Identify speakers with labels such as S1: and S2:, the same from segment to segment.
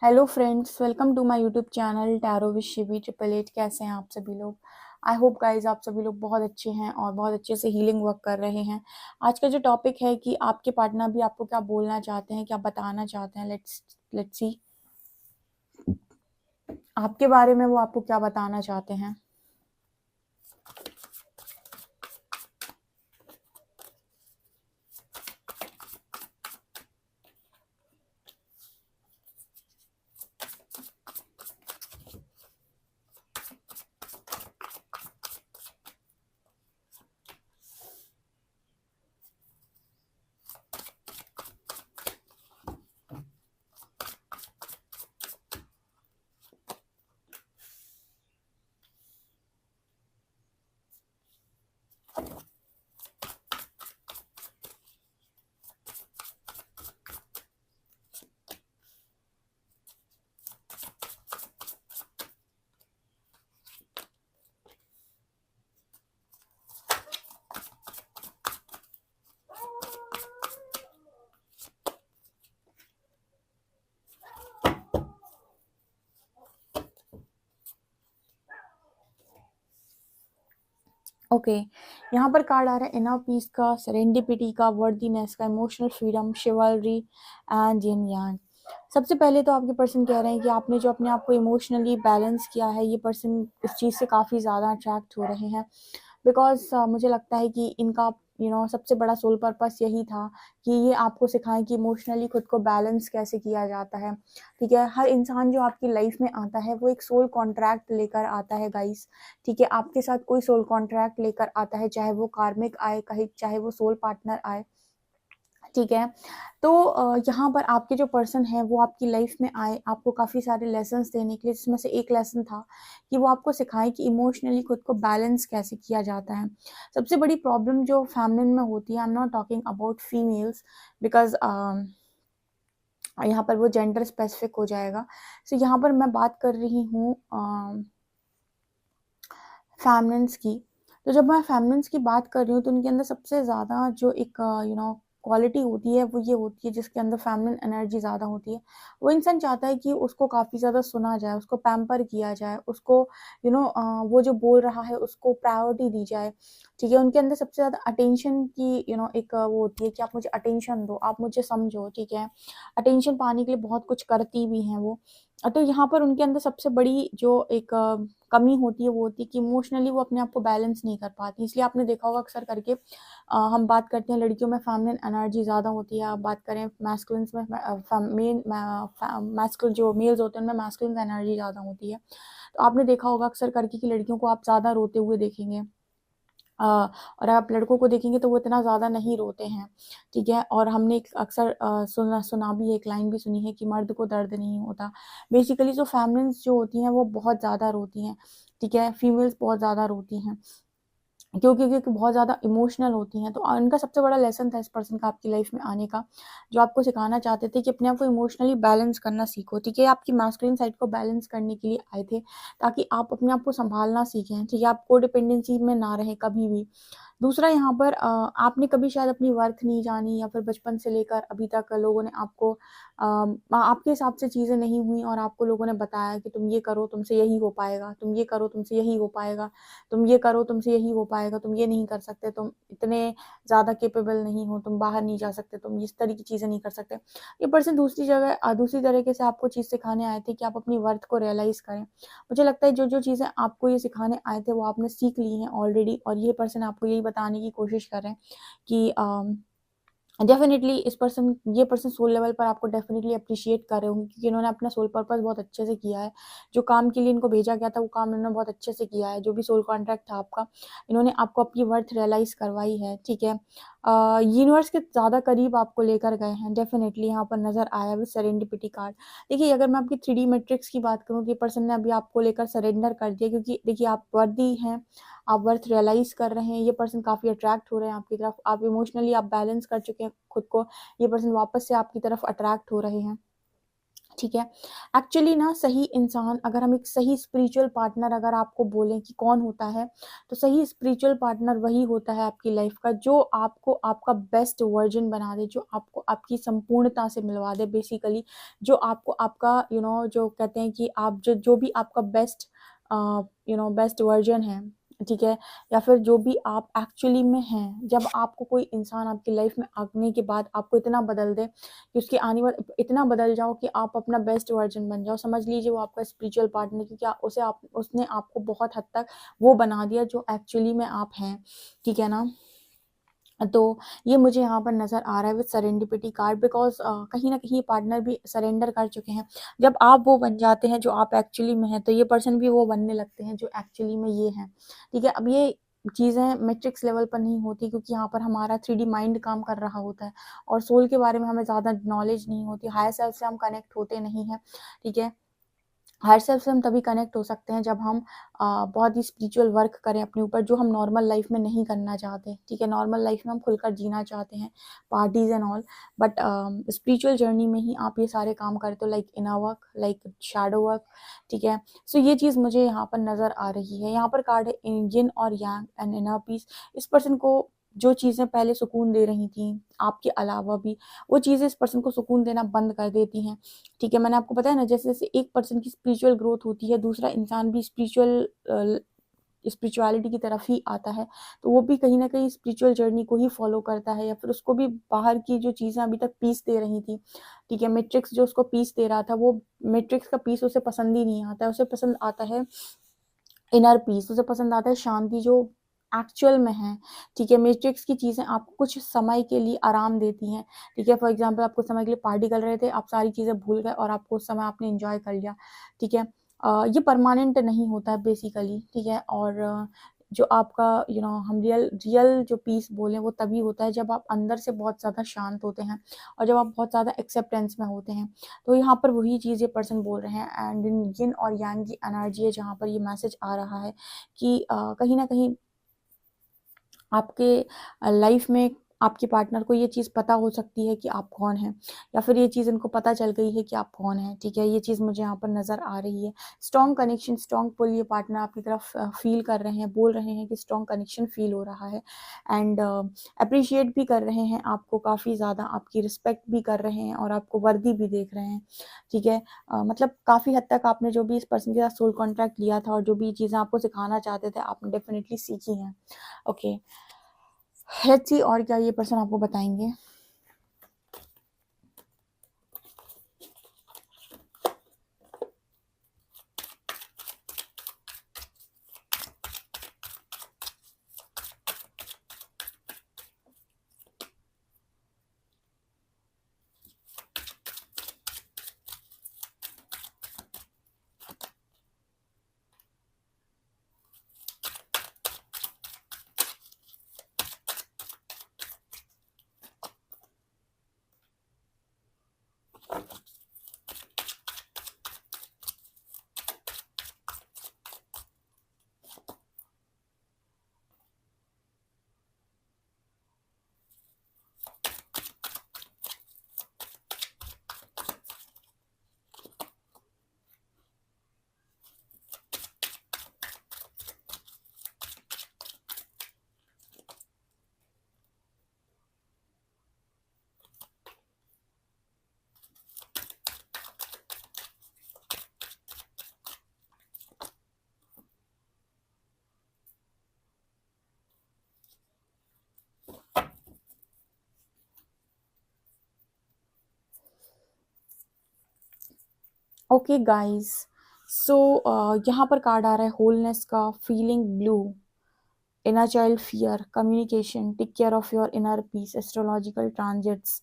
S1: Hello friends, welcome to my YouTube channel tarot with Shivi 888। कैसे हैं आप सभी लोग? आई होप गाइस आप सभी लोग बहुत अच्छे हैं और बहुत अच्छे से हीलिंग वर्क कर रहे हैं। आज का जो टॉपिक है कि आपके पार्टनर भी आपको क्या बोलना चाहते हैं, क्या बताना चाहते हैं। लेट्स सी आपके बारे में वो आपको क्या बताना चाहते हैं। ओके, यहाँ पर कार्ड आ रहा है इनर पीस का, सेरेंडिपिटी का, वर्दीनेस का, इमोशनल फ्रीडम, शिवलरी एंड यिन यांग। सबसे पहले तो आपके पर्सन कह रहे हैं कि आपने जो अपने आप को इमोशनली बैलेंस किया है, ये पर्सन इस चीज़ से काफ़ी ज़्यादा अट्रैक्ट हो रहे हैं। बिकॉज मुझे लगता है कि इनका सबसे बड़ा सोल पर्पस यही था कि ये आपको सिखाएं कि इमोशनली खुद को बैलेंस कैसे किया जाता है। ठीक है, हर इंसान जो आपकी लाइफ में आता है वो एक सोल कॉन्ट्रैक्ट लेकर आता है गाइस। ठीक है, आपके साथ कोई सोल कॉन्ट्रैक्ट लेकर आता है, चाहे वो कार्मिक आए, कहीं चाहे वो सोल पार्टनर आए। ठीक है, तो यहाँ पर आपके जो पर्सन है वो आपकी लाइफ में आए आपको काफ़ी सारे लेसन्स देने के लिए, जिसमें से एक लेसन था कि वो आपको सिखाए कि इमोशनली खुद को बैलेंस कैसे किया जाता है। सबसे बड़ी प्रॉब्लम जो फैमिली में होती है, I am not talking about females because यहाँ पर वो जेंडर स्पेसिफिक हो जाएगा। सो यहाँ पर मैं बात कर रही हूँ फेमिनिन्स की। तो जब मैं फेमिनिन्स की बात कर रही हूँ तो उनके अंदर सबसे ज़्यादा जो एक क्वालिटी होती है वो ये होती है, जिसके अंदर फेमिनिन एनर्जी ज़्यादा होती है। वो इंसान चाहता है कि उसको काफ़ी ज़्यादा सुना जाए, उसको पैम्पर किया जाए, उसको वो जो बोल रहा है उसको प्रायोरिटी दी जाए। ठीक है, उनके अंदर सबसे ज़्यादा अटेंशन की एक वो होती है कि आप मुझे अटेंशन दो, आप मुझे समझो। ठीक है, अटेंशन पाने के लिए बहुत कुछ करती भी हैं वो। तो यहाँ पर उनके अंदर सबसे बड़ी जो एक कमी होती है वो होती है कि इमोशनली वो अपने आप को बैलेंस नहीं कर पाती। इसलिए आपने देखा होगा अक्सर करके हम बात करते हैं लड़कियों में फेमिनिन एनर्जी ज़्यादा होती है। आप बात करें मैस्कुलिन्स में, मेन मैस्कुलिन जो मेल्स होते हैं उनमें मैस्कुलिन एनर्जी ज़्यादा होती है। तो आपने देखा होगा अक्सर करके कि लड़कियों को आप ज़्यादा रोते हुए देखेंगे, और आप लड़कों को देखेंगे तो वो इतना ज़्यादा नहीं रोते हैं। ठीक है, और हमने अक्सर सुना भी, एक लाइन भी सुनी है कि मर्द को दर्द नहीं होता। बेसिकली जो फेमिनिन्स जो होती हैं वो बहुत ज़्यादा रोती हैं। ठीक है, फीमेल्स बहुत ज़्यादा रोती हैं क्योंकि बहुत ज़्यादा इमोशनल होती हैं। तो उनका सबसे बड़ा लेसन था इस पर्सन का आपकी लाइफ में आने का, जो आपको सिखाना चाहते थे कि अपने आप को इमोशनली बैलेंस करना सीखो। ठीक है, आपकी मैस्कुलिन साइड को बैलेंस करने के लिए आए थे, ताकि आप अपने आप को संभालना सीखें। ठीक है, आप कोडिपेंडेंसी में ना रहें कभी भी। दूसरा यहाँ पर आपने कभी शायद अपनी वर्थ नहीं जानी, या फिर बचपन से लेकर अभी तक लोगों ने आपको आपके हिसाब से चीज़ें नहीं हुई और आपको लोगों ने बताया कि तुम ये करो तुमसे यही हो पाएगा, तुम ये करो तुमसे यही हो पाएगा, तुम ये करो तुमसे यही हो पाएगा, तुम ये नहीं कर सकते, तुम इतने ज़्यादा केपेबल नहीं हो, तुम बाहर नहीं जा सकते, तुम इस तरह की चीज़ें नहीं कर सकते। ये पर्सन दूसरी जगह दूसरी तरीके से आपको चीज़ सिखाने आए थे कि आप अपनी वर्थ को रियलाइज़ करें। मुझे लगता है जो जो चीज़ें आपको ये सिखाने आए थे वो आपने सीख ली हैं ऑलरेडी, और ये पर्सन आपको यही बताने की कोशिश कर रहे हैं कि डेफिनेटली ये पर्सन सोल लेवल पर आपको डेफिनेटली अप्रिशिएट कर रहे होंगे, क्योंकि इन्होंने अपना सोल पर्पस बहुत अच्छे से किया है। जो काम के लिए इनको भेजा गया था वो काम इन्होंने बहुत अच्छे से किया है। जो भी सोल कॉन्ट्रैक्ट था आपका, इन्होंने आपको अपनी वर्थ रियलाइज़ करवाई है। ठीक है, यूनिवर्स के ज़्यादा करीब आपको लेकर गए हैं, डेफिनेटली यहाँ पर नज़र आया विद सेरेंडिपिटी कार्ड। देखिए, अगर मैं आपकी 3D मैट्रिक्स की बात करूँ तो ये पर्सन ने अभी आपको लेकर सरेंडर कर दिया, क्योंकि देखिए आप वर्दी हैं, आप वर्थ रियलाइज़ कर रहे हैं। ये पर्सन काफ़ी अट्रैक्ट हो रहे हैं आपकी तरफ, आप इमोशनली आप बैलेंस कर चुके हैं खुद को, ये पर्सन वापस से आपकी तरफ अट्रैक्ट हो रहे हैं। ठीक है। एक्चुअली ना सही इंसान, अगर हम एक सही स्पिरिचुअल पार्टनर अगर आपको बोलें कि कौन होता है, तो सही स्पिरिचुअल पार्टनर वही होता है आपकी लाइफ का जो आपको आपका बेस्ट वर्जन बना दे, जो आपको आपकी संपूर्णता से मिलवा दे बेसिकली, जो आपको आपका जो कहते हैं कि आप जो जो भी आपका बेस्ट बेस्ट वर्जन है, ठीक है, या फिर जो भी आप एक्चुअली में हैं। जब आपको कोई इंसान आपकी लाइफ में आने के बाद आपको इतना बदल दे कि उसके आने वाले इतना बदल जाओ कि आप अपना बेस्ट वर्जन बन जाओ, समझ लीजिए वो आपका स्पिरिचुअल पार्टनर, क्योंकि उसने आपको बहुत हद तक वो बना दिया जो एक्चुअली में आप हैं, ठीक है ना। तो ये मुझे यहाँ पर नज़र आ रहा है विद सेरेंडिपिटी कार्ड, बिकॉज कहीं ना कहीं पार्टनर भी सरेंडर कर चुके हैं। जब आप वो बन जाते हैं जो आप एक्चुअली में हैं, तो ये पर्सन भी वो बनने लगते हैं जो एक्चुअली में ये हैं, ठीक है। अब ये चीज़ें मैट्रिक्स लेवल पर नहीं होती, क्योंकि यहाँ पर हमारा 3D माइंड काम कर रहा होता है और सोल के बारे में हमें ज़्यादा नॉलेज नहीं होती, हायर सेल्फ से हम कनेक्ट होते नहीं हैं, ठीक है। हायर सेल्फ से हम तभी कनेक्ट हो सकते हैं जब हम बहुत ही स्पिरिचुअल वर्क करें अपने ऊपर, जो हम नॉर्मल लाइफ में नहीं करना चाहते, ठीक है। नॉर्मल लाइफ में हम खुलकर जीना चाहते हैं, parties and all, but spiritual journey में ही आप ये सारे काम करते हो, like inner work, like shadow work, ठीक है। सो ये चीज़ मुझे यहाँ पर नज़र आ रही है। यहाँ पर कार्ड है यिन और यांग एंड इनर पीस। इस पर्सन को जो चीज़ें पहले सुकून दे रही थी आपके अलावा भी, वो चीज़ें इस पर्सन को सुकून देना बंद कर देती हैं, ठीक है। मैंने आपको बताया ना, जैसे जैसे एक पर्सन की स्पिरिचुअल ग्रोथ होती है, दूसरा इंसान भी स्पिरिचुअलिटी की तरफ ही आता है, तो वो भी कहीं ना कहीं स्पिरिचुअल जर्नी को ही फॉलो करता है, या फिर उसको भी बाहर की जो चीज़ें अभी तक पीस दे रही थी, ठीक है, मैट्रिक्स जो उसको पीस दे रहा था, वो मैट्रिक्स का पीस उसे पसंद ही नहीं आता है। उसे पसंद आता है इनर पीस, उसे पसंद आता है शांति जो एक्चुअल में है, ठीक है। मैट्रिक्स की चीज़ें आपको कुछ समय के लिए आराम देती हैं, ठीक है। फॉर एग्जांपल आप कुछ समय के लिए पार्टी कर रहे थे, आप सारी चीज़ें भूल गए और आपको उस समय आपने एंजॉय कर लिया, ठीक है। ये परमानेंट नहीं होता है बेसिकली, ठीक है। और जो आपका हम रियल रियल जो पीस बोलें वो तभी होता है जब आप अंदर से बहुत ज़्यादा शांत होते हैं और जब आप बहुत ज़्यादा एक्सेप्टेंस में होते हैं। तो यहाँ पर वही चीज़ ये पर्सन बोल रहे हैं, एंड यिन और यांग की एनर्जी है जहाँ पर ये मैसेज आ रहा है कि कहीं ना कहीं आपके लाइफ में आपके पार्टनर को ये चीज़ पता हो सकती है कि आप कौन हैं, या फिर ये चीज़ इनको पता चल गई है कि आप कौन हैं, ठीक है। ये चीज़ मुझे यहाँ पर नज़र आ रही है। स्ट्रॉन्ग कनेक्शन, स्ट्रॉन्ग पुल ये पार्टनर आपकी तरफ फील कर रहे हैं, बोल रहे हैं कि स्ट्रॉन्ग कनेक्शन फील हो रहा है, एंड अप्रिशिएट भी कर रहे हैं आपको काफ़ी ज़्यादा, आपकी रिस्पेक्ट भी कर रहे हैं और आपको वर्दी भी देख रहे हैं, ठीक है। मतलब काफ़ी हद तक आपने जो भी इस पर्सन के साथ सोल कॉन्ट्रैक्ट लिया था और जो भी चीज़ें आपको सिखाना चाहते थे, आपने डेफिनेटली सीखी हैं। ओके, लेट्स सी और क्या ये पर्सन आपको बताएंगे। ओके गाइस, सो यहाँ पर कार्ड आ रहा है होलनेस का, feeling blue, inner child fear, communication, take care of your inner peace, astrological transits,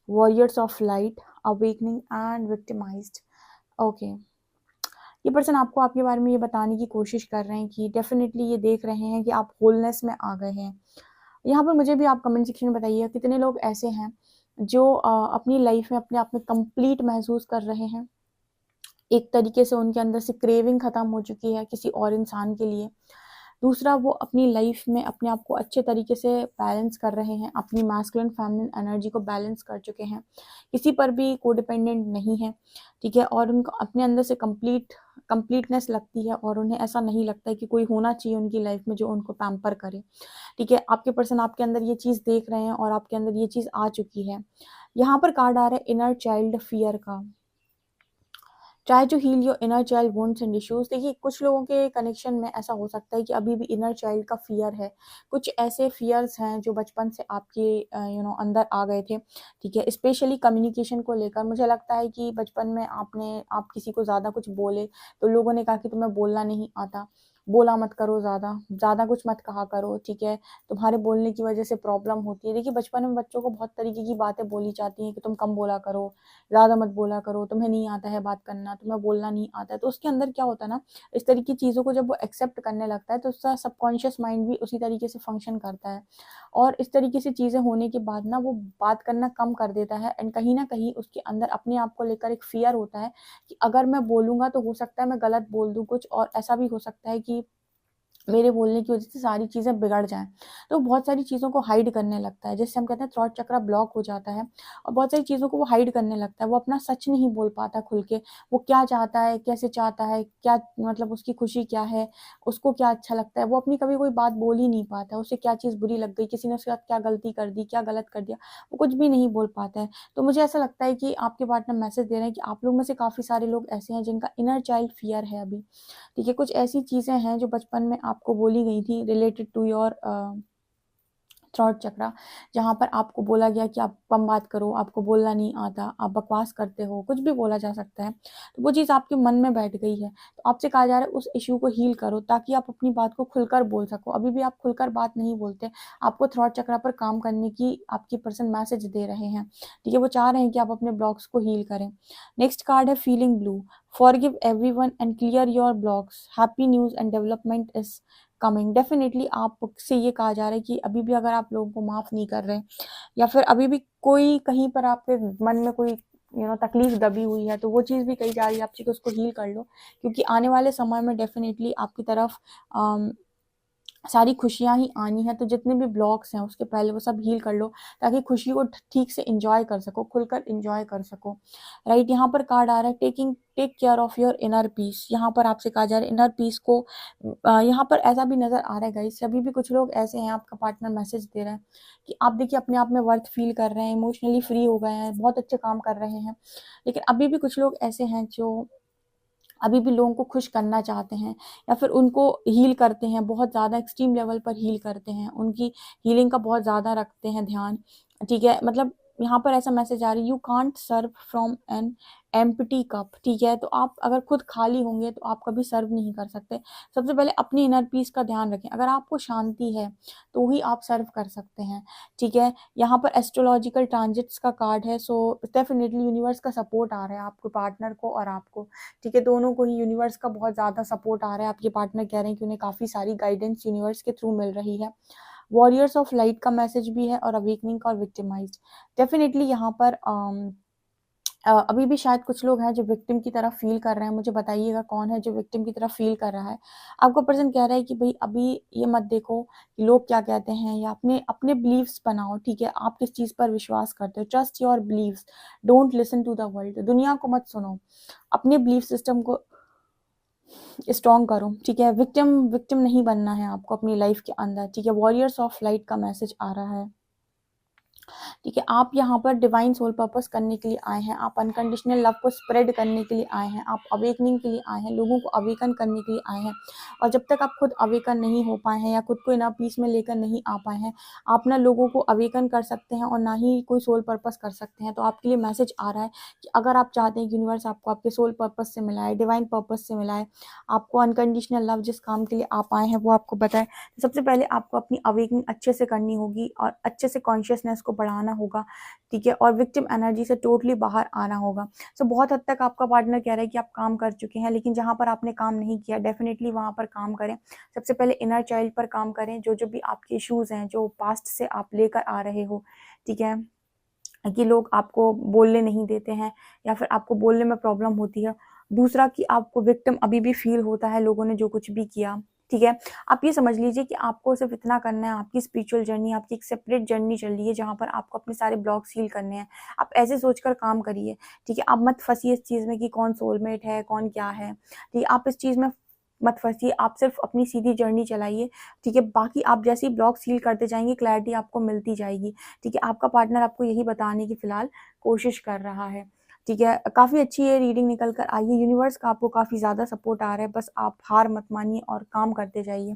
S1: warriors of light, awakening and victimized. Okay, ये पर्सन आपको आपके बारे में ये बताने की कोशिश कर रहे हैं कि डेफिनेटली ये देख रहे हैं कि आप होलनेस में आ गए हैं। यहाँ पर मुझे भी आप कमेंट सेक्शन में बताइए कितने लोग ऐसे हैं जो अपनी लाइफ में अपने आप में कंप्लीट महसूस कर रहे हैं, एक तरीके से उनके अंदर से क्रेविंग खत्म हो चुकी है किसी और इंसान के लिए, दूसरा, वो अपनी लाइफ में अपने आप को अच्छे तरीके से बैलेंस कर रहे हैं, अपनी मैस्कुलिन फेमिनिन एनर्जी को बैलेंस कर चुके हैं, किसी पर भी कोडिपेंडेंट नहीं है, ठीक है, और उनको अपने अंदर से कंप्लीटनेस लगती है और उन्हें ऐसा नहीं लगता है कि कोई होना चाहिए उनकी लाइफ में जो उनको पैम्पर करे, ठीक है। आपके पर्सन आपके अंदर ये चीज़ देख रहे हैं और आपके अंदर ये चीज़ आ चुकी है। यहाँ पर कार्ड आ रहा है इनर चाइल्ड फियर का। Try to heal your inner child wounds and issues. देखिए, कुछ लोगों के कनेक्शन में ऐसा हो सकता है कि अभी भी इनर चाइल्ड का फियर है, कुछ ऐसे फियर्स हैं जो बचपन से आपके अंदर आ गए थे, ठीक है। स्पेशली कम्युनिकेशन को लेकर मुझे लगता है कि बचपन में आप किसी को ज़्यादा कुछ बोले तो लोगों ने कहा कि तुम्हें बोलना नहीं आता, बोला मत करो, ज़्यादा ज़्यादा कुछ मत कहा करो, ठीक है, तुम्हारे बोलने की वजह से प्रॉब्लम होती है। देखिए, बचपन में बच्चों को बहुत तरीके की बातें बोली जाती हैं कि तुम कम बोला करो, ज़्यादा मत बोला करो, तुम्हें नहीं आता है बात करना, तुम्हें बोलना नहीं आता है। तो उसके अंदर क्या होता है ना, इस तरीके की चीज़ों को जब वो एक्सेप्ट करने लगता है तो उसका सबकॉन्शियस माइंड भी उसी तरीके से फंक्शन करता है, और इस तरीके से चीज़ें होने के बाद ना वो बात करना कम कर देता है, एंड कहीं ना कहीं उसके अंदर अपने आप को लेकर एक फियर होता है कि अगर मैं बोलूँगा तो हो सकता है मैं गलत बोल दूँ कुछ, और ऐसा भी हो सकता है कि मेरे बोलने की वजह से सारी चीज़ें बिगड़ जाएँ। तो बहुत सारी चीज़ों को हाइड करने लगता है, जिससे हम कहते हैं थ्रॉट चक्र ब्लॉक हो जाता है, और बहुत सारी चीज़ों को वो हाइड करने लगता है। वो अपना सच नहीं बोल पाता खुल के, वो क्या चाहता है, कैसे चाहता है, क्या मतलब उसकी खुशी क्या है, उसको क्या अच्छा लगता है, वो अपनी कभी कोई बात बोल ही नहीं पाता है। उसे क्या चीज़ बुरी लग गई, किसी ने उसके साथ क्या गलती कर दी, क्या गलत कर दिया, वो कुछ भी नहीं बोल पाता है। तो मुझे ऐसा लगता है कि आपके पार्टनर मैसेज दे रहे हैं कि आप लोग में से काफ़ी सारे लोग ऐसे हैं जिनका इनर चाइल्ड फियर है अभी। ठीक है, कुछ ऐसी चीज़ें हैं जो बचपन में आपको बोली गई थी रिलेटेड टू योर थ्रॉट चक्रा, जहाँ पर आपको बोला गया कि आप कम बात करो, आपको बोलना नहीं आता, आप बकवास करते हो, कुछ भी बोला जा सकता है। तो वो चीज़ आपके मन में बैठ गई है। तो आपसे कहा जा रहा है उस इश्यू को हील करो ताकि आप अपनी बात को खुलकर बोल सको। अभी भी आप खुलकर बात नहीं बोलते, आपको थ्रॉट चक्रा पर काम करने की आपकी पर्सन मैसेज दे रहे हैं, ठीक है। वो चाह रहे हैं कि आप अपने ब्लॉक्स को हील करें। नेक्स्ट कार्ड है feeling blue. Forgive everyone and clear your blocks, happy news and development is coming. Definitely आपसे ये कहा जा रहा है कि अभी भी अगर आप लोगों को माफ़ नहीं कर रहे, या फिर अभी भी कोई कहीं पर आपके मन में कोई तकलीफ दबी हुई है, तो वो चीज़ भी कही जा रही है आपसे कि उसको हील कर लो, क्योंकि आने वाले समय में डेफिनेटली आपकी तरफ सारी खुशियाँ ही आनी है। तो जितने भी ब्लॉक्स हैं उसके पहले वो सब हील कर लो ताकि खुशी को ठीक से एंजॉय कर सको, खुलकर एंजॉय कर सको, राइट। यहाँ पर कार्ड आ रहा है take care of your inner peace. यहाँ पर आपसे कहा जा रहा है इनर पीस को यहाँ पर ऐसा भी नजर आ रहा है गाइस, अभी भी कुछ लोग ऐसे हैं, आपका पार्टनर मैसेज दे रहे हैं कि आप देखिए अपने आप में वर्थ फील कर रहे हैं, इमोशनली फ्री हो गए हैं, बहुत अच्छे काम कर रहे हैं, लेकिन अभी भी कुछ लोग ऐसे हैं जो अभी भी लोगों को खुश करना चाहते हैं, या फिर उनको हील करते हैं, बहुत ज़्यादा एक्सट्रीम लेवल पर हील करते हैं, उनकी हीलिंग का बहुत ज़्यादा रखते हैं ध्यान, ठीक है। मतलब यहाँ पर ऐसा मैसेज आ रही है you can't serve from an empty cup, ठीक है। तो आप अगर खुद खाली होंगे तो आप कभी सर्व नहीं कर सकते। सबसे पहले अपनी इनर पीस का ध्यान रखें, अगर आपको शांति है तो ही आप सर्व कर सकते हैं, ठीक है। यहाँ पर एस्ट्रोलॉजिकल ट्रांजिट्स का कार्ड है, सो डेफिनेटली यूनिवर्स का सपोर्ट आ रहा है आपके पार्टनर को और आपको, ठीक है। दोनों को ही यूनिवर्स का बहुत ज़्यादा सपोर्ट आ रहा है। आपके पार्टनर कह रहे हैं कि उन्हें काफ़ी सारी गाइडेंस यूनिवर्स के थ्रू मिल रही है। वॉरियर्स ऑफ लाइट का मैसेज भी है और अवेकनिंग का और विक्टिमाइज्ड। डेफिनेटली यहाँ पर अभी भी शायद कुछ लोग हैं जो विक्टिम की तरफ फील कर रहे हैं। मुझे बताइएगा कौन है जो विक्टिम की तरफ फील कर रहा है। आपका पर्सन कह रहा है कि भाई अभी ये मत देखो कि लोग क्या कहते हैं, या अपने अपने बिलीव्स बनाओ, ठीक है। आप किस चीज़ पर विश्वास करते हो, trust your beliefs, don't listen to the world. दुनिया को मत सुनो, अपने बिलीफ सिस्टम को स्ट्रॉन्ग करो, ठीक है। विक्टिम विक्टिम नहीं बनना है आपको अपनी लाइफ के अंदर, ठीक है। वॉरियर्स ऑफ लाइट का मैसेज आ रहा है, ठीक है। आप यहाँ पर डिवाइन सोल पर्पस करने के लिए आए हैं, आप अनकंडीशनल लव को स्प्रेड करने के लिए आए हैं, आप अवेकनिंग के लिए आए हैं, लोगों को अवेकन करने के लिए आए हैं। और जब तक आप खुद अवेकन नहीं हो पाए हैं या खुद को इनर पीस में लेकर नहीं आ पाए हैं, आप ना लोगों को अवेकन कर सकते हैं और ना ही कोई सोल पर्पस कर सकते हैं। तो आपके लिए मैसेज आ रहा है कि अगर आप चाहते हैं कि यूनिवर्स आपको आपके सोल पर्पस से मिलाए, डिवाइन पर्पस से मिलाए, आपको अनकंडीशनल लव जिस काम के लिए आप आए हैं वो आपको बताए, तो सबसे पहले आपको अपनी अवेकनिंग अच्छे से करनी होगी और अच्छे से कॉन्शियसनेस को बढ़ाना होगा, ठीक है। और विक्टिम एनर्जी से टोटली बाहर आना होगा। सो बहुत हद तक आपका पार्टनर कह रहा है कि आप काम कर चुके हैं, लेकिन जहाँ पर आपने काम नहीं किया डेफिनेटली वहाँ पर काम करें। सबसे पहले इनर चाइल्ड पर काम करें, जो जो भी आपके इश्यूज हैं जो पास्ट से आप लेकर आ रहे हो, ठीक है, कि लोग आपको बोलने नहीं देते हैं या फिर आपको बोलने में प्रॉब्लम होती है। दूसरा कि आपको विक्टिम अभी भी फील होता है लोगों ने जो कुछ भी किया, ठीक है? आप ये समझ लीजिए कि आपको सिर्फ़ इतना करना है, आपकी स्पिरिचुअल जर्नी, आपकी एक सेपरेट जर्नी चल रही है जहाँ पर आपको अपने सारे ब्लॉक्स हील करने हैं। आप ऐसे सोचकर काम करिए, ठीक है? आप मत फँसिए इस चीज़ में कि कौन सोलमेट है, कौन क्या है, ठीक है? आप इस चीज़ में मत फँसिए, आप सिर्फ़ अपनी सीधी जर्नी चलाइए, ठीक है? बाकी आप जैसे ही ब्लॉक्स हील करते जाएँगे, क्लैरिटी आपको मिलती जाएगी, ठीक है? आपका पार्टनर आपको यही बताने की फ़िलहाल कोशिश कर रहा है, ठीक है? काफ़ी अच्छी ये रीडिंग निकल कर आई है, यूनिवर्स का आपको काफ़ी ज़्यादा सपोर्ट आ रहा है, बस आप हार मत मानिए और काम करते जाइए।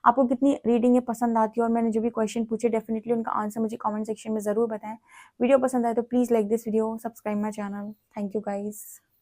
S1: आपको कितनी रीडिंग ये पसंद आती है और मैंने जो भी क्वेश्चन पूछे डेफिनिटली उनका आंसर मुझे कमेंट सेक्शन में ज़रूर बताएँ। वीडियो पसंद आए तो please like this video, subscribe my channel. Thank you guys.